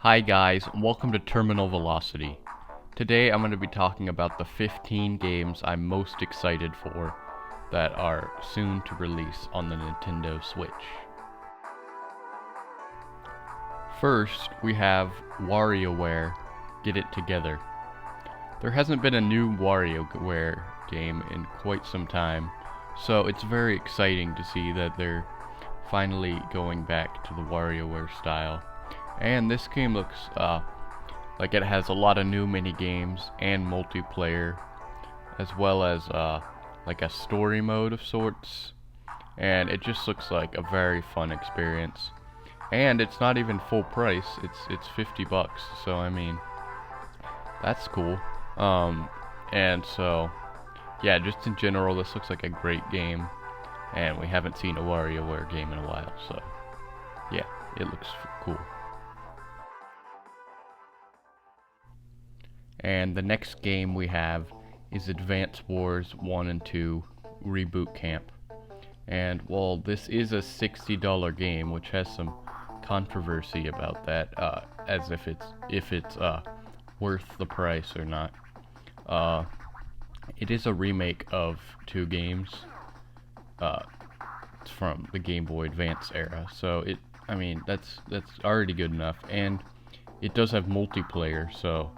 Hi guys, and welcome to Terminal Velocity. Today I'm going to be talking about the 15 games I'm most excited for that are soon to release on the Nintendo Switch. First, we have Warioware, Get It Together. There hasn't been a new Warioware game in quite some time, so it's very exciting to see that they're finally going back to the Warioware style. And this game looks like it has a lot of new mini games and multiplayer, as well as like a story mode of sorts. And it just looks like a very fun experience. And it's not even full price. It's $50. So I mean, that's cool. And so yeah, just in general, this looks like a great game. And we haven't seen a WarioWare game in a while, so yeah, it looks cool. And the next game we have is Advance Wars 1 and 2 Reboot Camp. And while this is a $60 game, which has some controversy about that, as if it's worth the price or not, it is a remake of two games from the Game Boy Advance era. So I mean, that's already good enough, and it does have multiplayer, so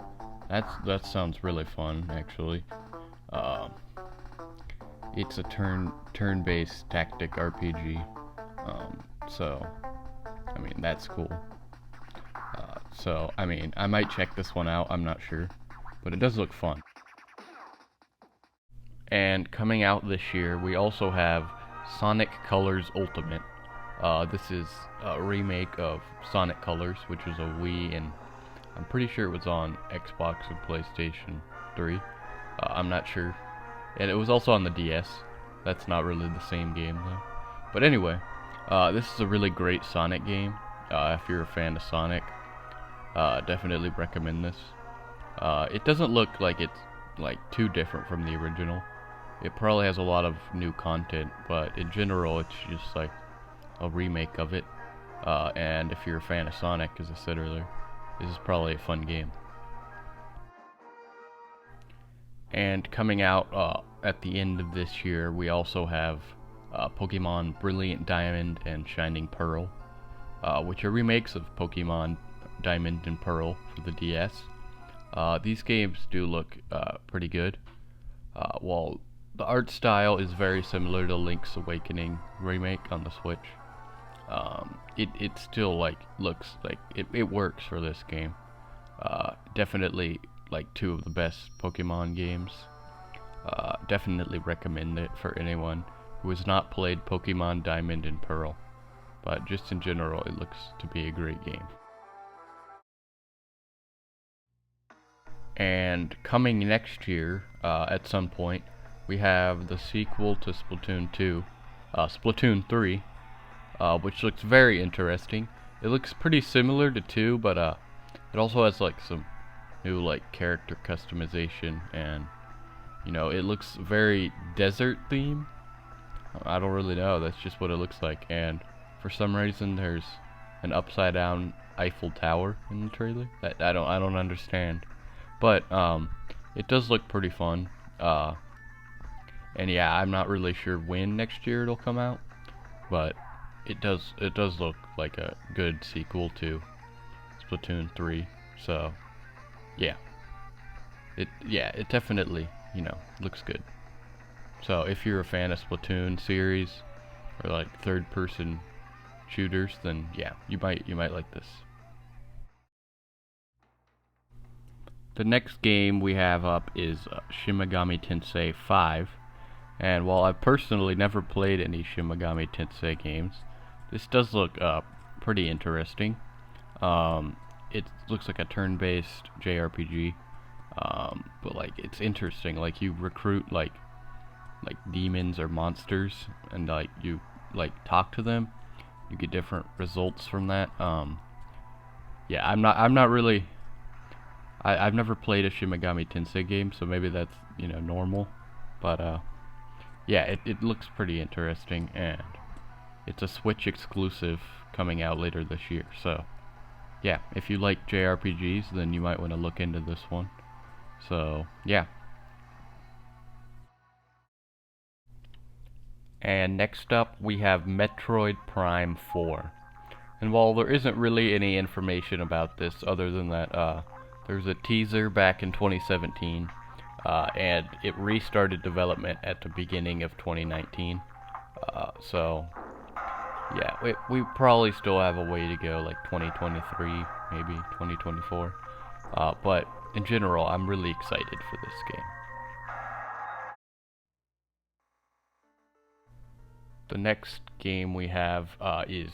that sounds really fun, actually. It's a turn-based tactic RPG. So I mean, that's cool. So I mean, I might check this one out. I'm not sure, but it does look fun. And coming out this year, we also have Sonic Colors Ultimate. This is a remake of Sonic Colors, which was a Wii, and I'm pretty sure it was on Xbox and PlayStation 3. I'm not sure. And it was also on the DS. That's not really the same game, though. But anyway, this is a really great Sonic game. If you're a fan of Sonic, definitely recommend this. It doesn't look like it's like too different from the original. It probably has a lot of new content, but in general, it's just like a remake of it. And if you're a fan of Sonic, as I said earlier, this is probably a fun game. And coming out at the end of this year, we also have Pokemon Brilliant Diamond and Shining Pearl, which are remakes of Pokemon Diamond and Pearl for the DS. These games do look pretty good. While the art style is very similar to Link's Awakening remake on the Switch, it still looks like it works for this game. Definitely like two of the best Pokemon games. Definitely recommend it for anyone who has not played Pokemon Diamond and Pearl, but just in general, it looks to be a great game. And coming next year, at some point, we have the sequel to Splatoon 2, Splatoon 3, which looks very interesting. It looks pretty similar to 2, but it also has like some new like character customization, and you know, it looks very desert themed. I don't really know, that's just what it looks like. And for some reason there's an upside down Eiffel Tower in the trailer that I don't understand. But it does look pretty fun. And yeah, I'm not really sure when next year it'll come out, but it does look like a good sequel to Splatoon 3. So yeah, it definitely, you know, looks good. So if you're a fan of Splatoon series or like third-person shooters, then yeah, you might like this. The next game we have up is Shimagami Tensei 5, and while I've personally never played any Shimagami Tensei games, this does look pretty interesting. It looks like a turn-based JRPG, but like it's interesting. Like you recruit like demons or monsters, and like you like talk to them. You get different results from that. Yeah, I'm not really. I've never played a Shimagami Tensei game, so maybe that's, you know, normal. But yeah, it looks pretty interesting, and it's a Switch exclusive coming out later this year. So yeah, if you like JRPGs, then you might want to look into this one. So, yeah. And next up, we have Metroid Prime 4. And while there isn't really any information about this other than that there's a teaser back in 2017, and it restarted development at the beginning of 2019. So, yeah, we probably still have a way to go, like 2023, maybe 2024. But in general, I'm really excited for this game. The next game we have is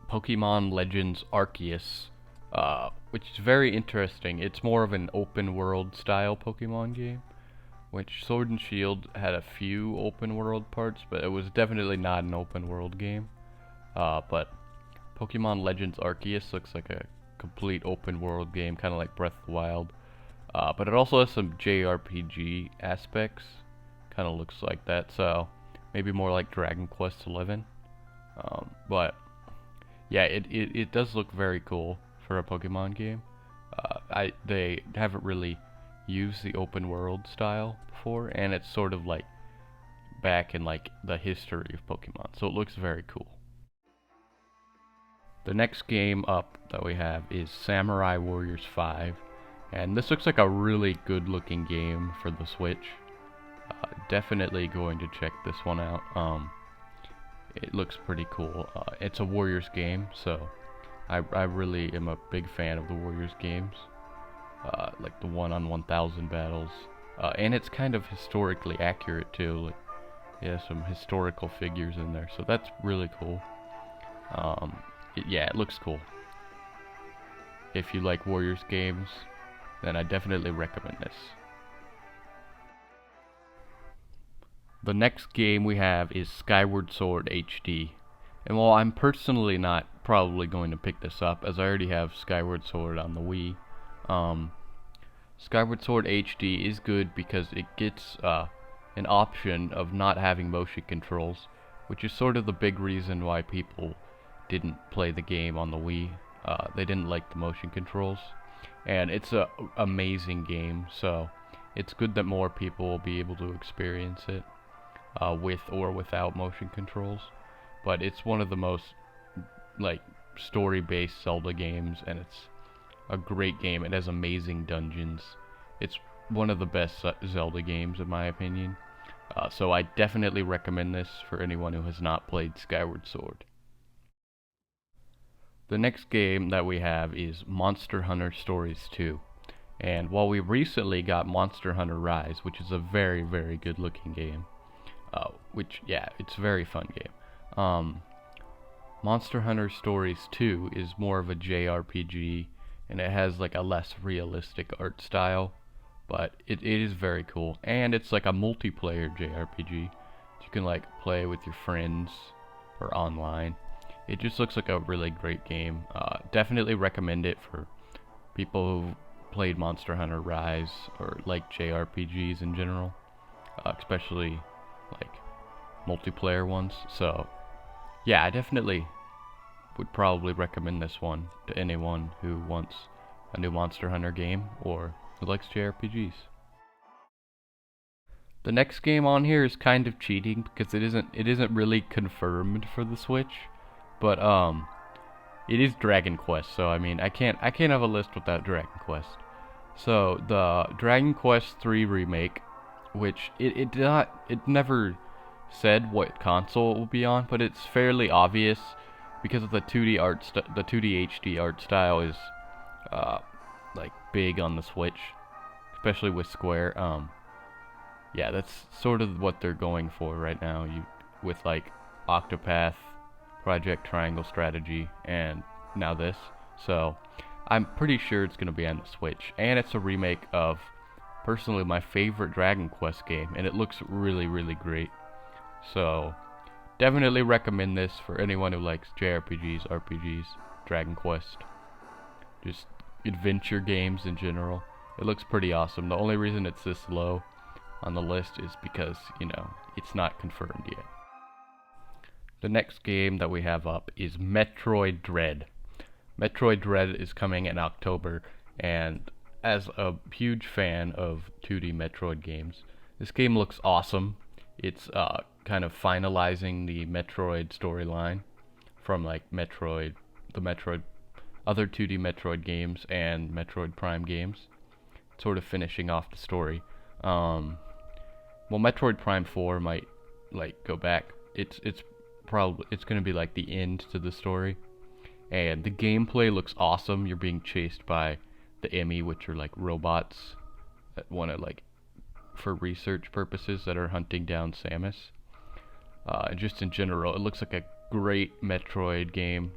Pokemon Legends Arceus, which is very interesting. It's more of an open world style Pokemon game, which Sword and Shield had a few open world parts, but it was definitely not an open world game. But Pokemon Legends Arceus looks like a complete open world game, kind of like Breath of the Wild. But it also has some JRPG aspects, kind of looks like that, so maybe more like Dragon Quest XI. But yeah, it does look very cool for a Pokemon game. They haven't really used the open world style before, and it's sort of like back in like the history of Pokemon, so it looks very cool. The next game up that we have is Samurai Warriors 5, and this looks like a really good looking game for the Switch. Definitely going to check this one out. It looks pretty cool. It's a Warriors game, so I really am a big fan of the Warriors games, like the 1-on-1000 battles, and it's kind of historically accurate too. Like, yeah, some historical figures in there, so that's really cool. Yeah, it looks cool. If you like Warriors games, then I definitely recommend this. The next game we have is Skyward Sword HD. And while I'm personally not probably going to pick this up, as I already have Skyward Sword on the Wii, Skyward Sword HD is good because it gets an option of not having motion controls, which is sort of the big reason why people didn't play the game on the Wii. They didn't like the motion controls, and it's a amazing game, so it's good that more people will be able to experience it with or without motion controls. But it's one of the most like story-based Zelda games, and it's a great game. It has amazing dungeons. It's one of the best Zelda games in my opinion. So I definitely recommend this for anyone who has not played Skyward Sword. The next game that we have is Monster Hunter Stories 2. And while we recently got Monster Hunter Rise, which is a very, very good looking game, which, yeah, it's a very fun game. Monster Hunter Stories 2 is more of a JRPG, and it has like a less realistic art style, but it is very cool. And it's like a multiplayer JRPG. You can like play with your friends or online. It just looks like a really great game. Definitely recommend it for people who've played Monster Hunter Rise or like JRPGs in general, especially like multiplayer ones. So yeah, I definitely would probably recommend this one to anyone who wants a new Monster Hunter game or who likes JRPGs. The next game on here is kind of cheating because it isn't really confirmed for the Switch. But it is Dragon Quest, so I mean I can't have a list without Dragon Quest. So the Dragon Quest III remake, which it never said what console it will be on, but it's fairly obvious because of the 2D the 2D HD art style is like big on the Switch, especially with Square. Yeah, that's sort of what they're going for right now. With like Octopath, Project Triangle Strategy, and now this. So I'm pretty sure it's going to be on the Switch, and it's a remake of personally my favorite Dragon Quest game, and it looks really, really great. So definitely recommend this for anyone who likes JRPGs, RPGs, Dragon Quest, just adventure games in general. It looks pretty awesome. The only reason it's this low on the list is because, it's not confirmed yet. The next game that we have up is Metroid Red, Metroid Red is coming in October, and as a huge fan of 2D Metroid games, this game looks awesome. It's kind of finalizing the Metroid storyline from like the Metroid, other 2D Metroid games and Metroid Prime games, sort of finishing off the story. Well, Metroid Prime 4 might like go back. It's gonna be like the end to the story, and the gameplay looks awesome. You're being chased by the Emmy, which are like robots that want to like for research purposes that are hunting down Samus. And just in general, it looks like a great Metroid game.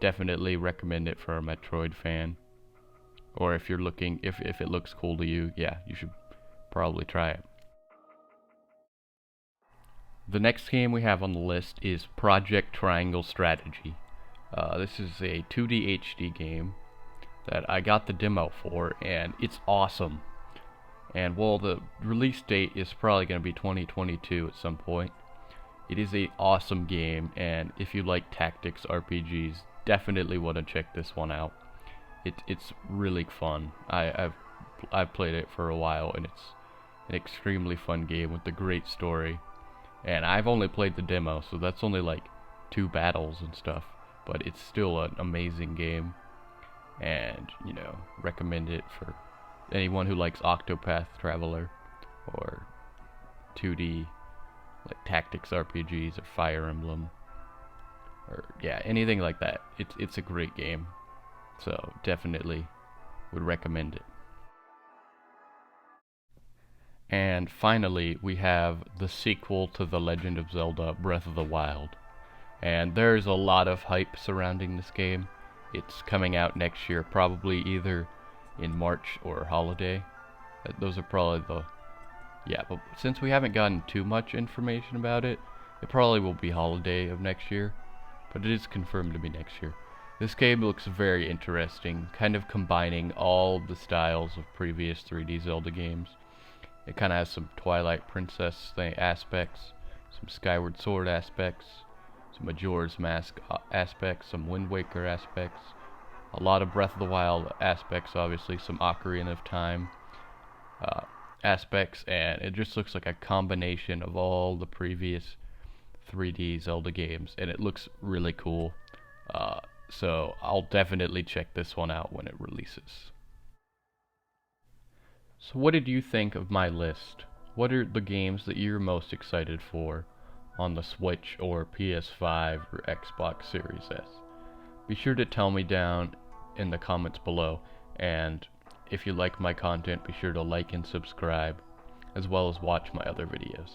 Definitely recommend it for a Metroid fan. Or if you're looking, if it looks cool to you, yeah, you should probably try it. The next game we have on the list is Project Triangle Strategy. This is a 2D HD game that I got the demo for, and it's awesome. And while the release date is probably going to be 2022 at some point, it is a awesome game, and if you like tactics RPGs, definitely want to check this one out. It's really fun. I've played it for a while, and it's an extremely fun game with a great story. And I've only played the demo, so that's only like 2 battles and stuff, but it's still an amazing game, and you know, recommend it for anyone who likes Octopath Traveler or 2D like tactics RPGs or Fire Emblem or yeah, anything like that. It's a great game, so definitely would recommend it. And finally, we have the sequel to The Legend of Zelda Breath of the Wild. And there's a lot of hype surrounding this game. It's coming out next year, probably either in March or holiday. Those are probably the... Yeah, but since we haven't gotten too much information about it, it probably will be holiday of next year. But it is confirmed to be next year. This game looks very interesting, kind of combining all the styles of previous 3D Zelda games. It kind of has some Twilight Princess aspects, some Skyward Sword aspects, some Majora's Mask aspects, some Wind Waker aspects, a lot of Breath of the Wild aspects, obviously, some Ocarina of Time aspects, and it just looks like a combination of all the previous 3D Zelda games, and it looks really cool. So I'll definitely check this one out when it releases. So what did you think of my list? What are the games that you're most excited for on the Switch or PS5 or Xbox Series S? Be sure to tell me down in the comments below, and if you like my content, be sure to like and subscribe, as well as watch my other videos.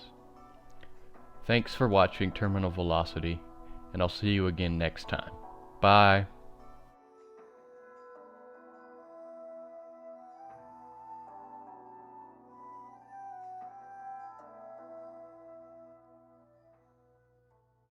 Thanks for watching Terminal Velocity, and I'll see you again next time. Bye!